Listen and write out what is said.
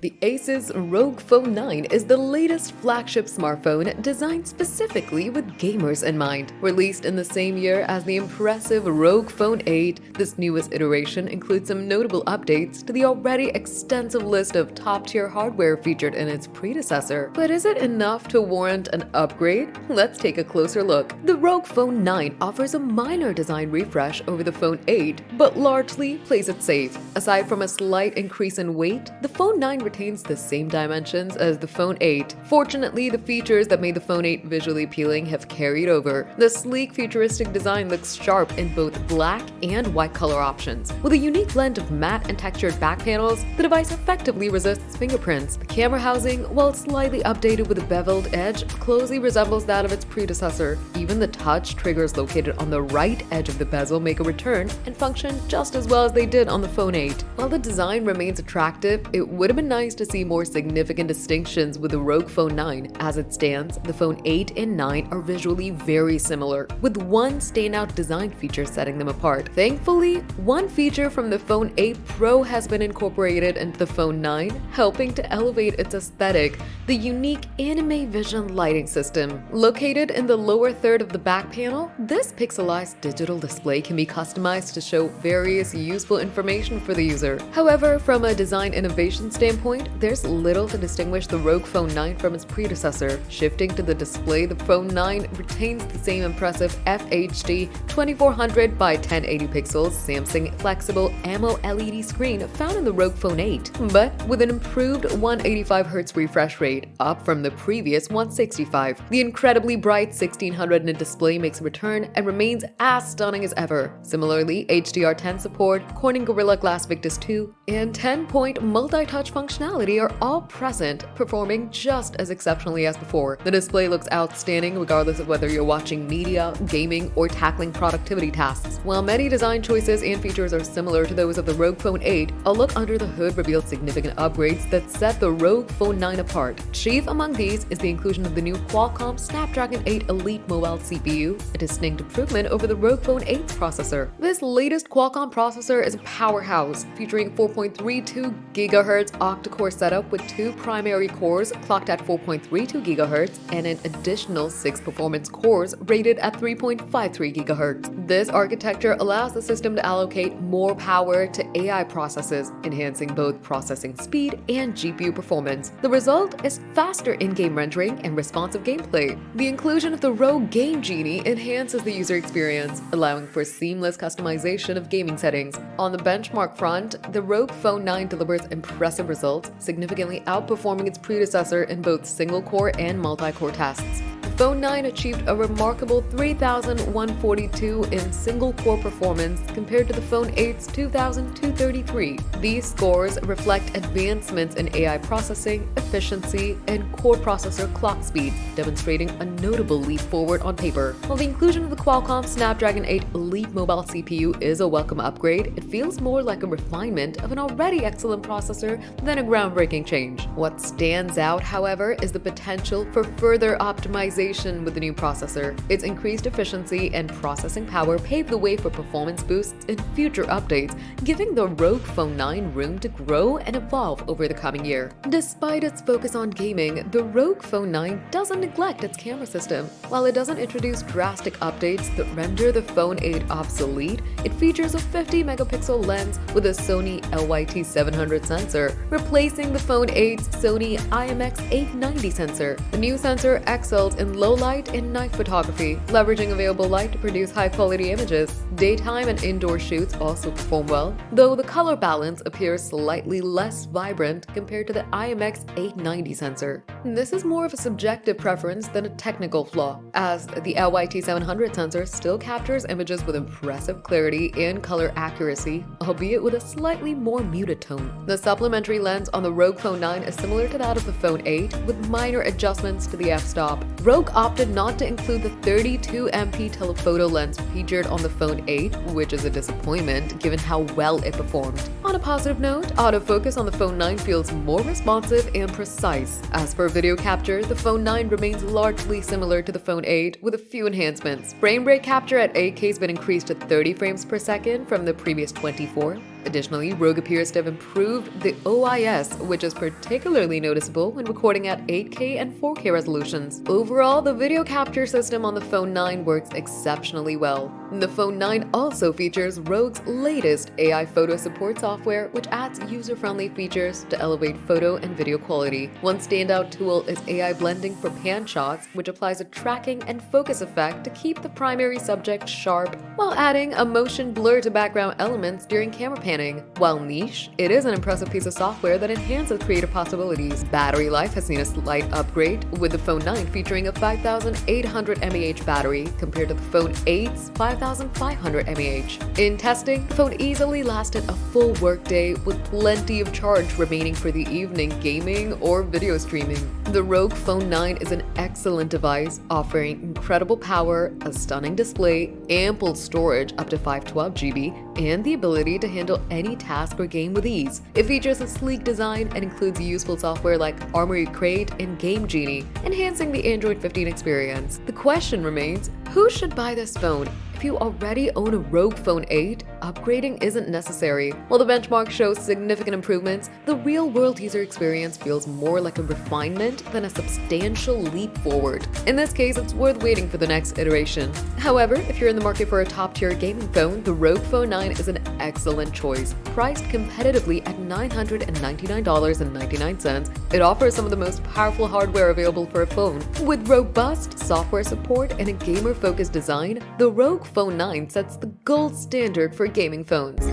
The Asus ROG Phone 9 is the latest flagship smartphone designed specifically with gamers in mind. Released in the same year as the impressive ROG Phone 8, this newest iteration includes some notable updates to the already extensive list of top-tier hardware featured in its predecessor. But is it enough to warrant an upgrade? Let's take a closer look. The ROG Phone 9 offers a minor design refresh over the Phone 8, but largely plays it safe. Aside from a slight increase in weight, the Phone 9 retains the same dimensions as the Phone 8. Fortunately, the features that made the Phone 8 visually appealing have carried over. The sleek, futuristic design looks sharp in both black and white color options. With a unique blend of matte and textured back panels, the device effectively resists fingerprints. The camera housing, while slightly updated with a beveled edge, closely resembles that of its predecessor. Even the touch triggers located on the right edge of the bezel make a return and function just as well as they did on the Phone 8. While the design remains attractive, it would have been nice to see more significant distinctions with the ROG Phone 9. As it stands, the Phone 8 and 9 are visually very similar, with one standout design feature setting them apart. Thankfully, one feature from the Phone 8 Pro has been incorporated into the Phone 9, helping to elevate its aesthetic: the unique Anime Vision lighting system. Located in the lower third of the back panel, this pixelized digital display can be customized to show various useful information for the user. However, from a design innovation standpoint, there's little to distinguish the ROG Phone 9 from its predecessor. Shifting to the display, the Phone 9 retains the same impressive FHD 2400 by 1080 pixels Samsung flexible AMO LED screen found in the ROG Phone 8, but with an improved 185Hz refresh rate, up from the previous 165. The incredibly bright 1600 nit display makes a return and remains as stunning as ever. Similarly, HDR10 support, Corning Gorilla Glass Victus 2, and 10-point multi-touch functionality are all present, performing just as exceptionally as before. The display looks outstanding regardless of whether you're watching media, gaming, or tackling productivity tasks. While many design choices and features are similar to those of the ROG Phone 8, a look under the hood reveals significant upgrades that set the ROG Phone 9 apart. Chief among these is the inclusion of the new Qualcomm Snapdragon 8 Elite Mobile CPU, a distinct improvement over the ROG Phone 8's processor. This latest Qualcomm processor is a powerhouse, featuring 4.32 GHz octa-core setup with two primary cores clocked at 4.32 GHz and an additional 6 performance cores rated at 3.53 GHz. This architecture allows the system to allocate more power to AI processes, enhancing both processing speed and GPU performance. The result is faster in-game rendering and responsive gameplay. The inclusion of the ROG Game Genie enhances the user experience, allowing for seamless customization of gaming settings. On the benchmark front, the ROG Phone 9 delivers impressive results, significantly outperforming its predecessor in both single-core and multi-core tests. The Phone 9 achieved a remarkable 3,142 in single-core performance compared to the Phone 8's 2,233. These scores reflect advancements in AI processing, efficiency, and core processor clock speed, demonstrating a notable leap forward on paper. While the inclusion of the Qualcomm Snapdragon 8 Elite Mobile CPU is a welcome upgrade, it feels more like a refinement of an already excellent processor than a groundbreaking change. What stands out, however, is the potential for further optimization with the new processor. Its increased efficiency and processing power pave the way for performance boosts in future updates, giving the ROG Phone 9 room to grow and evolve over the coming year. Despite its focus on gaming, the ROG Phone 9 doesn't neglect its camera system. While it doesn't introduce drastic updates that render the Phone 8 obsolete, it features a 50-megapixel lens with a Sony LYT700 sensor, replacing the Phone 8's Sony IMX890 sensor. The new sensor excels in low light and night photography, leveraging available light to produce high-quality images. Daytime and indoor shoots also perform well, though the color balance appears slightly less vibrant compared to the IMX890 sensor. This is more of a subjective preference than a technical flaw, as the LYT700 sensor still captures images with impressive clarity and color accuracy, albeit with a slightly more muted tone. The supplementary lens on the ROG Phone 9 is similar to that of the Phone 8, with minor adjustments to the f-stop. ROG opted not to include the 32MP telephoto lens featured on the Phone 8, which is a disappointment given how well it performed. On a positive note, autofocus on the Phone 9 feels more responsive and precise. As for video capture, the Phone 9 remains largely similar to the Phone 8 with a few enhancements. Frame rate capture at 8K has been increased to 30 frames per second from the previous 24. Additionally, ROG appears to have improved the OIS, which is particularly noticeable when recording at 8K and 4K resolutions. Overall, the video capture system on the Phone 9 works exceptionally well. The Phone 9 also features ROG's latest AI photo support software, which adds user-friendly features to elevate photo and video quality. One standout tool is AI blending for pan shots, which applies a tracking and focus effect to keep the primary subject sharp while adding a motion blur to background elements during camera panning. While niche, it is an impressive piece of software that enhances creative possibilities. Battery life has seen a slight upgrade, with the Phone 9 featuring a 5,800 mAh battery compared to the Phone 8's 5,500 mAh. In testing, the phone easily lasted a full workday with plenty of charge remaining for the evening gaming or video streaming. The ROG Phone 9 is an excellent device, offering incredible power, a stunning display, ample storage up to 512 GB, and the ability to handle any task or game with ease. It features a sleek design and includes useful software like Armory Crate and Game Genie, enhancing the Android 15 experience. The question remains, who should buy this phone? If you already own a ROG Phone 8, upgrading isn't necessary. While the benchmark shows significant improvements, the real-world user experience feels more like a refinement than a substantial leap forward. In this case, it's worth waiting for the next iteration. However, if you're in the market for a top-tier gaming phone, the ROG Phone 9 is an excellent choice. Priced competitively at $999.99, it offers some of the most powerful hardware available for a phone. With robust software support and a gamer-focused design, the ROG Phone 9 sets the gold standard for gaming phones.